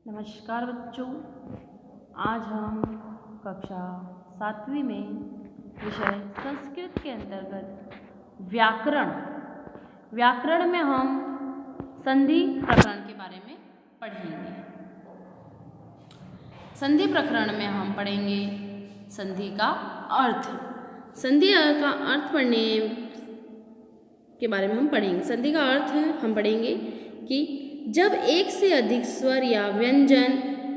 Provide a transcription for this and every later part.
नमस्कार बच्चों, आज हम कक्षा 7वीं में विषय संस्कृत के अंतर्गत व्याकरण में हम संधि प्रकरण के बारे में पढ़ेंगे। संधि प्रकरण में हम पढ़ेंगे संधि का अर्थ। संधि का अर्थ पढ़ने के बारे में हम पढ़ेंगे। संधि का अर्थ हम पढ़ेंगे कि जब एक से अधिक स्वर या व्यंजन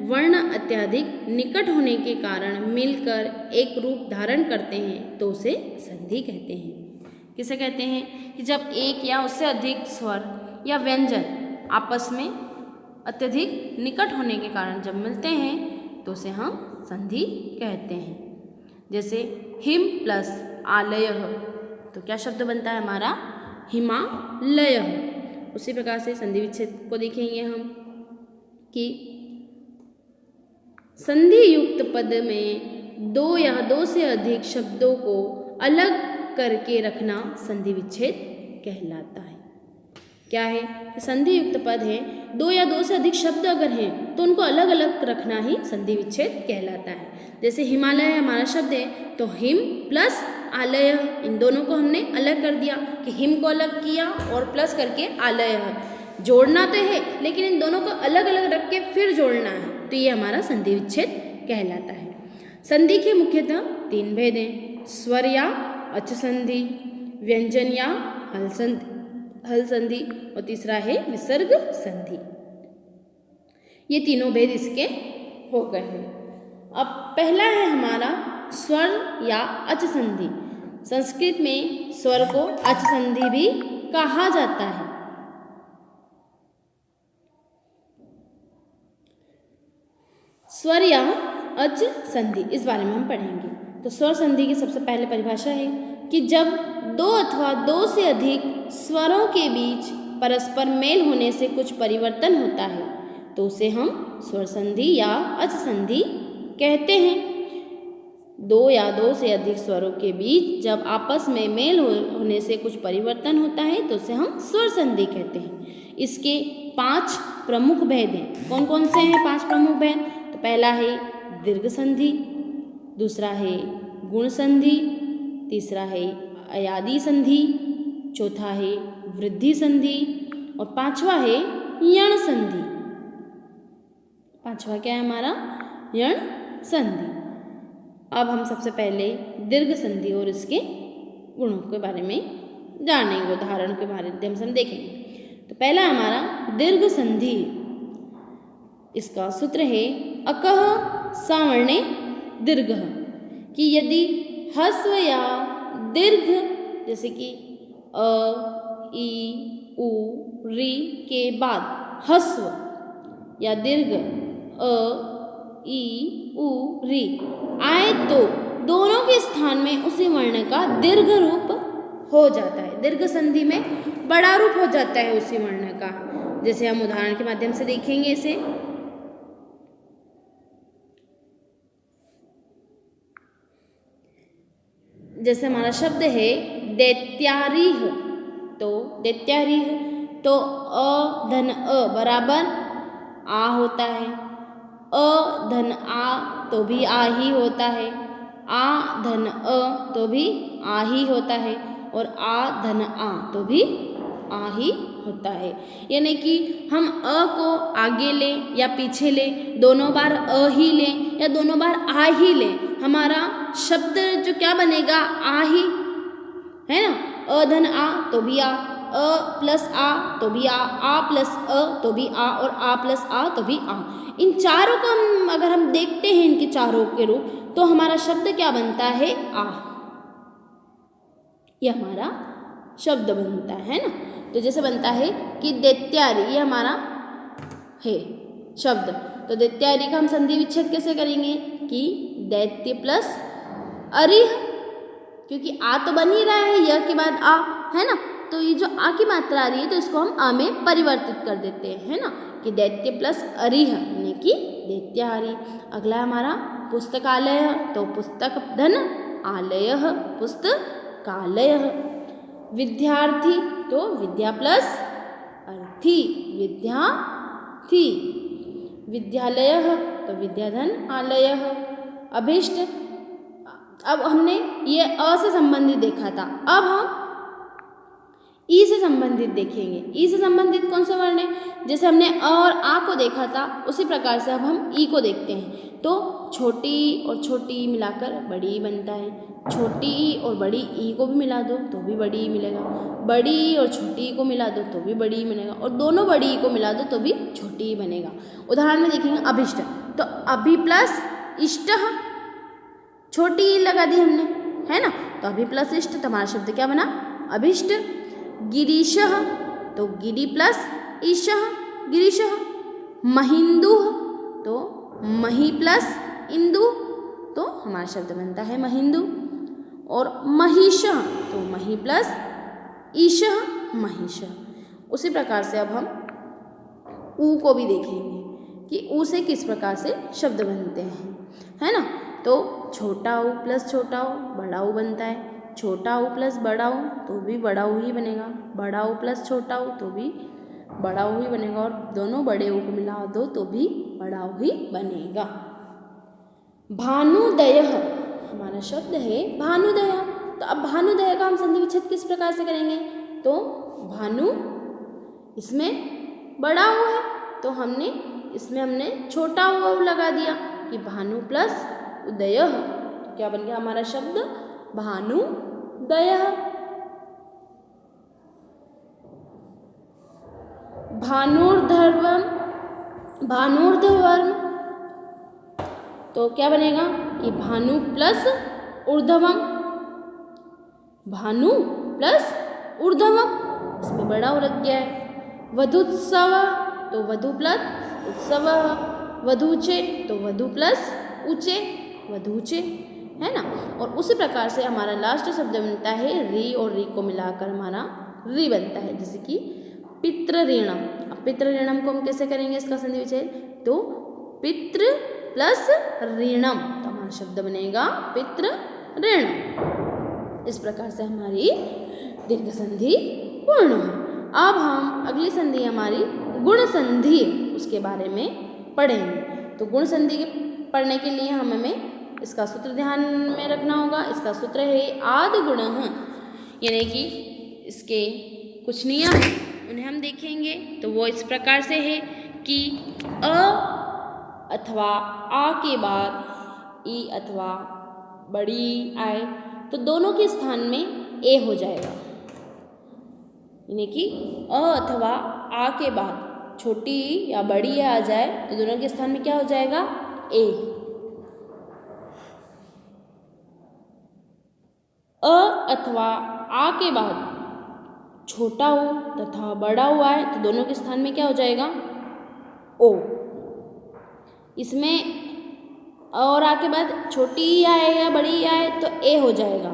वर्ण अत्यधिक निकट होने के कारण मिलकर एक रूप धारण करते हैं तो उसे संधि कहते हैं। किसे कहते हैं कि जब एक या उससे अधिक स्वर या व्यंजन आपस में अत्यधिक निकट होने के कारण जब मिलते हैं तो उसे हम संधि कहते हैं। जैसे हिम प्लस आलय, तो क्या शब्द बनता है हमारा? हिमालय। उसी प्रकार से संधि विच्छेद को देखेंगे हम कि संधि युक्त पद में दो या दो से अधिक शब्दों को अलग करके रखना संधि विच्छेद कहलाता है। क्या है कि संधि युक्त पद है, दो या दो से अधिक शब्द अगर हैं तो उनको अलग अलग रखना ही संधि विच्छेद कहलाता है। जैसे हिमालय हमारा शब्द है तो हिम प्लस आलय, इन दोनों को हमने अलग कर दिया कि हिम को अलग किया और प्लस करके आलय। जोड़ना तो है लेकिन इन दोनों को अलग अलग रख के फिर जोड़ना है, तो ये हमारा संधि विच्छेद कहलाता है। संधि के मुख्यतः तीन भेद हैं: स्वर या अच संधि, व्यंजन या हल संधि और तीसरा है विसर्ग संधि। ये तीनों भेद इसके हो गए हैं। अब पहला है हमारा स्वर या अच संधि। संस्कृत में स्वर को अच संधि भी कहा जाता है। स्वर या अच संधि, इस बारे में हम पढ़ेंगे। तो स्वर संधि की सबसे पहले परिभाषा है कि जब दो अथवा दो से अधिक स्वरों के बीच परस्पर मेल होने से कुछ परिवर्तन होता है तो उसे हम स्वर संधि या अच संधि कहते हैं। दो या दो से अधिक स्वरों के बीच जब आपस में मेल होने से कुछ परिवर्तन होता है तो उसे हम स्वर संधि कहते हैं। इसके 5 प्रमुख भेद हैं। कौन कौन से हैं 5 प्रमुख भेद? तो पहला है दीर्घ संधि, दूसरा है गुण संधि, तीसरा है अयादि संधि, चौथा है वृद्धि संधि और पांचवा है यण संधि। पांचवा क्या है हमारा? यण संधि। अब हम सबसे पहले दीर्घ संधि और इसके गुणों के बारे में जानेंगे, उदाहरण के माध्यम से हम देखेंगे। तो पहला हमारा दीर्घ संधि। इसका सूत्र है अकः सावर्णे दीर्घः, कि यदि ह्रस्व या दीर्घ जैसे कि अ, ई, उ, री के बाद ह्रस्व या दीर्घ अ, ई, उ, री आए तो दोनों के स्थान में उसी वर्ण का दीर्घ रूप हो जाता है। दीर्घ संधि में बड़ा रूप हो जाता है उसी वर्ण का। जैसे हम उदाहरण के माध्यम से देखेंगे इसे। जैसे हमारा शब्द है दैत्यारीह, तो दैत्यारीह तो अ धन अ बराबर आ होता है, अ धन आ तो भी आ ही होता है, आ धन अ तो भी आ ही होता है और आ धन आ तो भी आ ही होता है। यानी कि हम अ को आगे लें या पीछे लें, दोनों बार अ ही लें या दोनों बार आ ही लें, हमारा शब्द जो क्या बनेगा? आ ही, है ना। अ धन आ तो भी आ, अ प्लस आ तो भी आ प्लस अ तो भी आ और आ प्लस आ तो भी आ। इन चारों को हम अगर हम देखते हैं इनके चारों के रूप तो हमारा शब्द क्या बनता है? आ। ये हमारा शब्द बनता है ना। तो जैसे बनता है कि दैत्यारी, ये हमारा है शब्द। तो दैत्यारी का हम संधि विच्छेद कैसे करेंगे कि दैत्य प्लस अरिह, क्योंकि आ तो बन ही रहा है य के बाद आ, है ना। तो ये जो आ की मात्रा आ रही है तो इसको हम आ में परिवर्तित कर देते हैं, है ना, कि दैत्य प्लस अरिह यानी कि दैत्यारी। अगला हमारा पुस्तकालय, तो पुस्तक धन आलय, पुस्तकालय। विद्यार्थी तो विद्या प्लस अर्थी, विद्यार्थी। विद्यालयः तो विद्याधन आलयः। अभीष्ट, अब हमने ये अ से संबंधित देखा था, अब हम ई से संबंधित देखेंगे। ई से संबंधित कौन सा वर्ण है? जैसे हमने अ और आ को देखा था उसी प्रकार से अब हम ई को देखते हैं। तो छोटी और छोटी ई मिलाकर बड़ी ई बनता है। छोटी ई और बड़ी ई को भी मिला दो तो भी बड़ी ई मिलेगा। बड़ी ई और छोटी ई को मिला दो तो भी बड़ी ई मिलेगा, और दोनों बड़ी ई को मिला दो तो भी छोटी ई बनेगा। उदाहरण में देखेंगे अभिष्ट, तो अभि प्लस इष्ट, छोटी ई लगा दी हमने, है ना, तो अभि प्लस इष्ट, तो हमारा शब्द क्या बना? अभिष्ट। गिरीशः, तो गिरी प्लस ईशः गिरीशः। महिंदुः, तो मही प्लस इंदु, तो हमारा शब्द बनता है महिंदु। और महिषः, तो मही प्लस ईशः महिषः। उसी प्रकार से अब हम ऊ को भी देखेंगे कि ऊ से किस प्रकार से शब्द बनते हैं, है ना। तो छोटा ऊ प्लस छोटा ऊ बड़ा ऊ बनता है। छोटा ऊ प्लस बड़ा ऊ तो भी बड़ा ऊ ही बनेगा। बड़ा ऊ प्लस छोटा ऊ तो भी बड़ा ऊ ही बनेगा, और दोनों बड़े ऊ को मिला दो तो भी बड़ा ऊ ही बनेगा। भानुदयः, हमारा शब्द है भानुदय। तो अब भानुदय का हम संधि विच्छेद किस प्रकार से करेंगे? तो भानु, इसमें बड़ा ऊ है तो हमने छोटा ऊ लगा दिया कि भानु प्लस उदयः, तो क्या बन गया हमारा शब्द? भानुदयः। भानुर्धवम्, तो क्या बनेगा कि भानु प्लस ऊर्ध्वम। भानु प्लस ऊर्ध्वम, इसमें बड़ा ऊ लग गया है। वधुत्सव, तो वधु प्लस उत्सव। वधूचे, तो वधु प्लस ऊंचे वधूचे, है ना। और उसी प्रकार से हमारा लास्ट शब्द बनता है री, और री को मिलाकर हमारा री बनता है, जैसे कि पितृऋणम। अब पितृऋणम को हम कैसे करेंगे इसका संधि विच्छेद? तो पितृ प्लस ऋणम, तो हमारा शब्द बनेगा पितृऋण। इस प्रकार से हमारी दीर्घ संधि पूर्ण है। अब हम अगली संधि हमारी गुण संधि, उसके बारे में पढ़ेंगे। तो गुण संधि पढ़ने के लिए हमें इसका सूत्र ध्यान में रखना होगा। इसका सूत्र है आदि गुण, यानी कि इसके कुछ नियम उन्हें हम देखेंगे। तो वो इस प्रकार से है कि अ अथवा आ के बाद ई अथवा बड़ी आए तो दोनों के स्थान में ए हो जाएगा, यानी कि अ अथवा आ के बाद छोटी या बड़ी आ जाए तो दोनों के स्थान में क्या हो जाएगा? ए। अ अथवा आ के बाद छोटा ऊ तथा बड़ा ऊ आए तो दोनों के स्थान में क्या हो जाएगा? ओ। इसमें अ और आ के बाद छोटी ई आए या बड़ी ई आए तो ए हो जाएगा,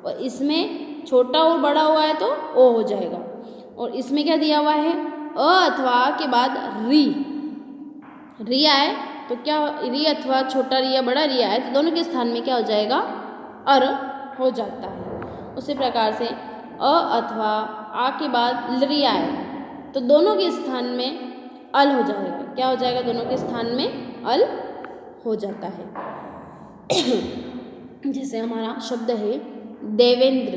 और इसमें छोटा और बड़ा हुआ है तो ओ हो जाएगा। और इसमें क्या दिया हुआ है? अ अथवा आ के बाद री आए तो क्या, री अथवा छोटा री या बड़ा री आए तो दोनों के स्थान में क्या हो जाएगा? अर हो जाता है। उसी प्रकार से अ अथवा आ के बाद री आए तो दोनों के स्थान में अल हो जाएगा। क्या हो जाएगा? दोनों के स्थान में अल हो जाता है। जैसे हमारा शब्द है देवेंद्र,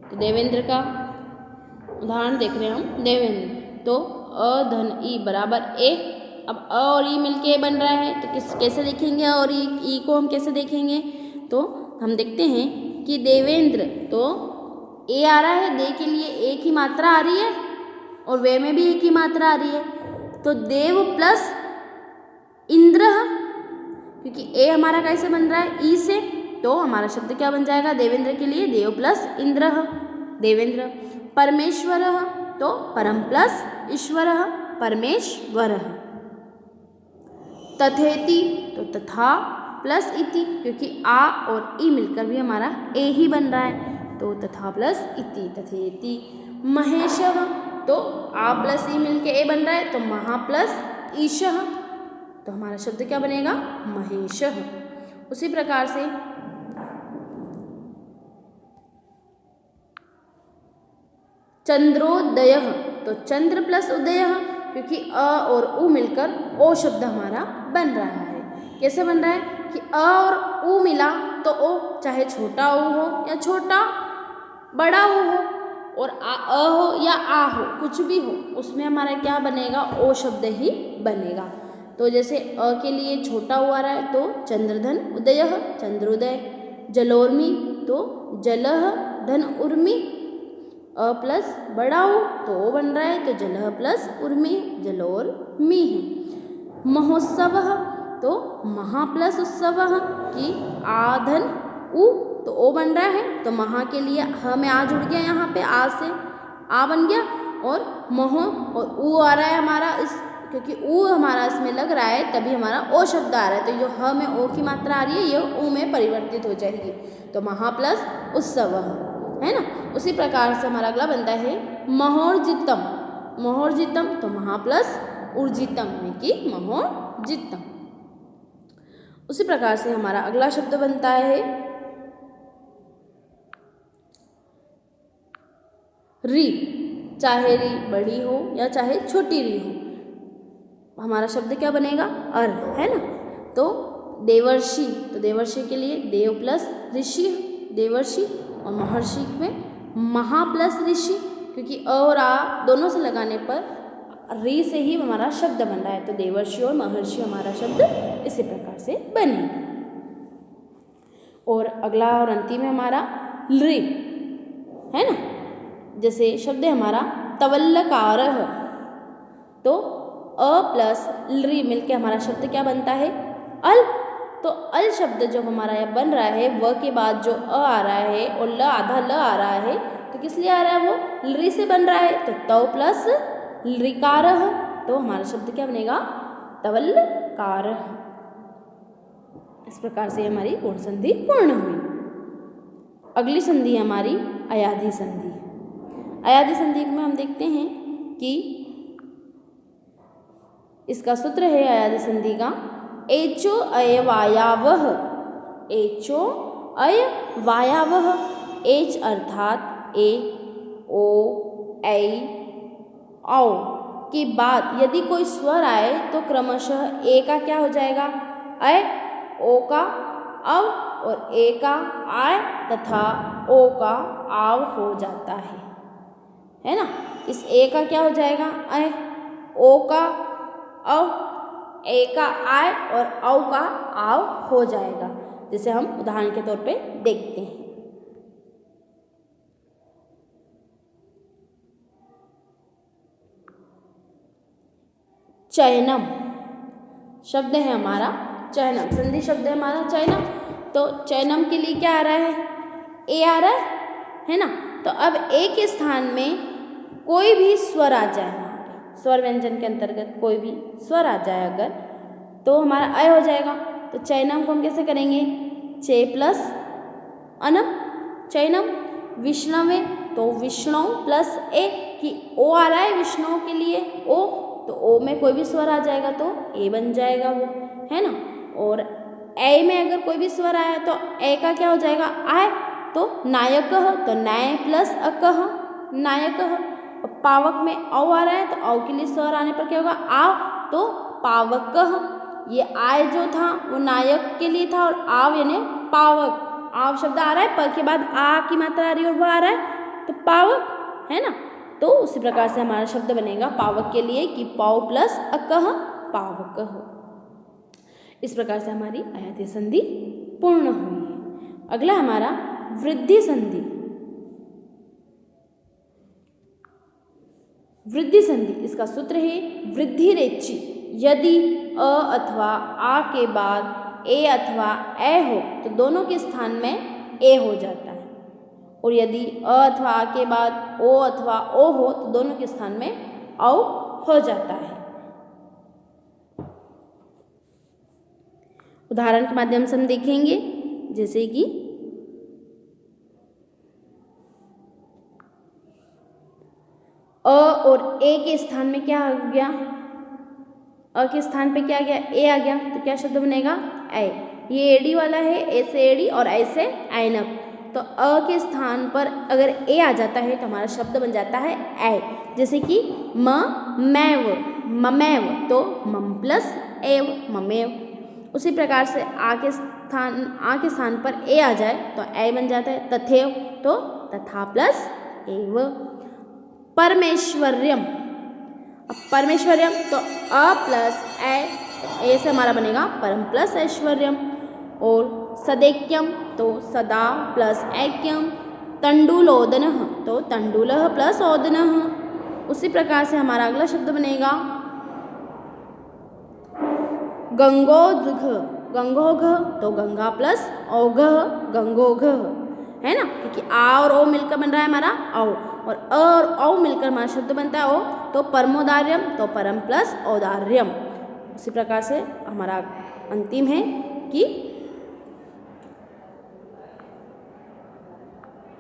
तो देवेंद्र का उदाहरण देख रहे हैं हम। देवेंद्र, तो अ धन ई बराबर ए। अब अ और ई मिलके बन रहा है तो कैसे देखेंगे? और ई को हम कैसे देखेंगे? तो हम देखते हैं कि देवेंद्र, तो ए आ रहा है, दे के लिए एक ही मात्रा आ रही है और वे में भी एक ही मात्रा आ रही है, तो देव प्लस इंद्र, क्योंकि ए हमारा कैसे बन रहा है? ई से, तो हमारा शब्द क्या बन जाएगा? देवेंद्र के लिए देव प्लस इंद्र, देवेंद्र। परमेश्वर, तो परम प्लस ईश्वर, परमेश्वर। तथेति, तो तथा प्लस इति, क्योंकि आ और ई मिलकर भी हमारा ए ही बन रहा है, तो तथा प्लस इति तथेति। महेश, तो आ प्लस ई मिलके ए बन रहा है तो महा प्लस ईश, तो हमारा शब्द क्या बनेगा? महेश। उसी प्रकार से चंद्रोदय, तो चंद्र प्लस उदय, क्योंकि अ और उ मिलकर ओ शब्द हमारा बन रहा है। कैसे बन रहा है कि अ और उ मिला तो ओ, चाहे छोटा ऊ हो या छोटा बड़ा ऊ हो, और अ हो या आ हो, कुछ भी हो, उसमें हमारा क्या बनेगा, ओ शब्द ही बनेगा। तो जैसे अ के लिए छोटा ऊ आ रहा है तो चंद्रधन उदयः, चंद्रोदय। जलोर्मी तो जलः धन उर्मी। अ प्लस बड़ा ऊ तो ओ बन रहा है तो जलः प्लस उर्मी, जलोर्मी। महोत्सवः तो महा प्लस उत्सवः कि आधन उ तो ओ बन रहा है तो महा के लिए ह में आ जुड़ गया, यहाँ पे आ से आ बन गया, और महो और उ आ रहा है हमारा, इस क्योंकि उ हमारा इसमें लग रहा है तभी हमारा ओ शब्द आ रहा है, तो जो ह में ओ की मात्रा आ रही है ये उ में परिवर्तित हो जाएगी, तो महा प्लस उत्सव है ना। उसी प्रकार से हमारा अगला बनता है महोर्जितम। महोर्जितम तो महा प्लस ऊर्जितम में कि महोर्जितम। उसी प्रकार से हमारा अगला शब्द बनता है री। चाहे री बड़ी हो या चाहे छोटी री हो, हमारा शब्द क्या बनेगा, अर, है ना। तो देवर्षि तो देवर्षि के लिए देव प्लस ऋषि, देवर्षि, और महर्षि में महा प्लस ऋषि, क्योंकि अ और आ दोनों से लगाने पर री से ही हमारा शब्द बन रहा है, तो देवर्षि और महर्षि हमारा शब्द इसी प्रकार से बनेगा। और अगला और अंतिम है हमारा लृ, है ना। जैसे शब्द है हमारा तवल्लकारः, तो अ प्लस लृ मिलके हमारा शब्द क्या बनता है, अल। तो अल शब्द जो हमारा यह बन रहा है, व के बाद जो अ आ रहा है और ल आधा ल आ रहा है, तो किस लिए आ रहा है, वो लृ से बन रहा है, तो तव प्लस लृकारः, तो हमारा शब्द क्या बनेगा, तवल्लकारः। इस प्रकार से हमारी पूर्ण संधि पूर्ण हुई। अगली संधि है हमारी अयाधि संधि। अयाधि संधि में हम देखते हैं कि इसका सूत्र है अयाधि संधि का एचो अय वायावह। एचो अय वायावह, एच अर्थात ए, ओ, ऐ, औ के बाद यदि कोई स्वर आए तो क्रमशः ए का क्या हो जाएगा, अय, ओ का अव, और ए का आय तथा ओ का आव हो जाता है ना। इस ए का क्या हो जाएगा, अय, ओ का अव, ए का आय और औ का आव हो जाएगा। जैसे हम उदाहरण के तौर पे देखते हैं, चयनम शब्द है हमारा, चयनम संधि शब्द है हमारा चयनम। तो चयनम के लिए क्या आ रहा है, ए आ रहा है ना। तो अब ए के स्थान में कोई भी स्वर आ जाए, स्वर व्यंजन के अंतर्गत कोई भी स्वर आ जाए अगर, तो हमारा अय हो जाएगा। तो चयनम को हम कैसे करेंगे, चे प्लस अनम, चयनम। विष्णवे तो विष्णु प्लस ए, कि ओ आ रहा है विष्णु के लिए ओ, तो ओ में कोई भी स्वर आ जाएगा तो ए बन जाएगा वो, है ना। और ए में अगर कोई भी स्वर आया तो ए का क्या हो जाएगा, आय, तो नायकः तो नय प्लस अकः, नायकः। पावक में औ आ रहा है तो औ के लिए स्वर आने पर क्या होगा, आव, तो पावकः। ये आय जो था वो नायक के लिए था, और आव यानी पावक, आव शब्द आ रहा है प के बाद आ की मात्रा आ रही है और वह आ रहा है तो पावक, है ना। तो उसी प्रकार से हमारा शब्द बनेगा पावक के लिए कि पाव प्लस अकः पावकः। इस प्रकार से हमारी अयाधि संधि पूर्ण हुई है। अगला हमारा वृद्धि संधि। वृद्धि संधि इसका सूत्र है वृद्धि रेचि। यदि अ अथवा आ के बाद ए अथवा ए हो तो दोनों के स्थान में ए हो जाता है, और यदि अ अथवा आ के बाद ओ अथवा ओ हो तो दोनों के स्थान में औ हो जाता है। उदाहरण के माध्यम से हम देखेंगे, जैसे कि अ और ए के स्थान में क्या आ गया, अ के स्थान पे क्या आ गया, ए आ गया, तो क्या शब्द बनेगा, ऐ। ये एडी वाला है, ए से एडी और ऐ से ऐनक। तो अ के स्थान पर अगर ए आ जाता है तो हमारा शब्द बन जाता है ऐ। जैसे कि मैव, ममेव, तो मम प्लस एव ममेव। उसी प्रकार से आ के स्थान पर ए आ जाए तो ए बन जाता है। तथैव, तो तथा प्लस एव। परमेश्वर्यम, अब परमेश्वर्यम तो अ प्लस ए से हमारा बनेगा परम प्लस ऐश्वर्यम। और सदैक्यम तो सदा प्लस ऐक्यम। तंडुलोदनः तो तंडुलः प्लस ओदनः। उसी प्रकार से हमारा अगला शब्द बनेगा गंगोद्घ, गंगोघ तो गंगा प्लस औघ गंगोघ, है ना, क्योंकि आ और ओ मिलकर बन रहा है हमारा औ, और अ और औ मिलकर हमारा शब्द बनता है ओ, तो परमोदार्यम तो परम प्लस औदार्यम। उसी प्रकार से हमारा अंतिम है कि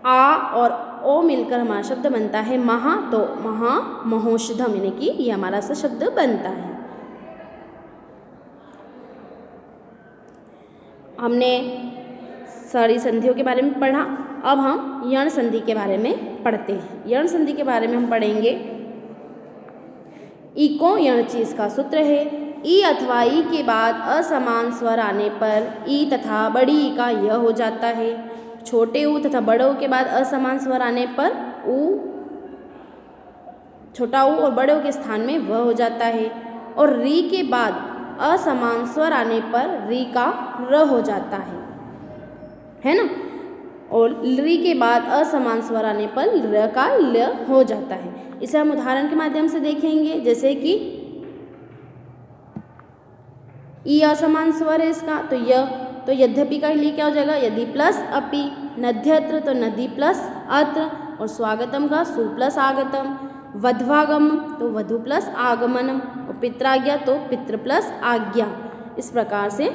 आ और ओ मिलकर हमारा शब्द बनता है महा, तो महा महोषधम, यानी कि ये हमारा सा शब्द बनता है। हमने सारी संधियों के बारे में पढ़ा। अब हम यण संधि के बारे में पढ़ते हैं। यण संधि के बारे में हम पढ़ेंगे। इको यण चीज का सूत्र है। ई अथवा ई के बाद असमान स्वर आने पर ई तथा बड़ी ई का य हो जाता है। छोटे ऊ तथा बड़े ऊ के बाद असमान स्वर आने पर ऊ, छोटा ऊ और बड़े ऊ के स्थान में व हो जाता है। और री के बाद असमान स्वर आने पर री का र हो जाता है ना। और री के बाद असमान स्वर आने पर र का ल हो जाता है। इसे हम उदाहरण के माध्यम से देखेंगे, जैसे कि ई असमान स्वर है इसका, तो य, तो यद्यपि का लिए क्या हो जाएगा, यदि प्लस अपि। नद्यत्र तो नदी प्लस अत्र। और स्वागतम का सु प्लस आगतम। वध्वागम तो वधु प्लस आगमनम। और पित्राज्ञा तो पितृ प्लस आज्ञा। इस प्रकार से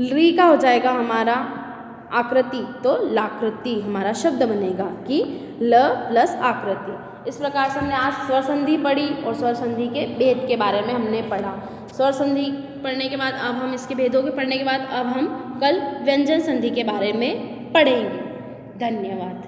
री का हो जाएगा हमारा आकृति, तो लाकृति हमारा शब्द बनेगा कि ल प्लस आकृति। इस प्रकार से हमने आज स्वर संधि पढ़ी और स्वर संधि के भेद के बारे में हमने पढ़ा। स्वर संधि पढ़ने के बाद अब हम इसके भेदों के पढ़ने के बाद अब हम कल व्यंजन संधि के बारे में पढ़ेंगे। धन्यवाद।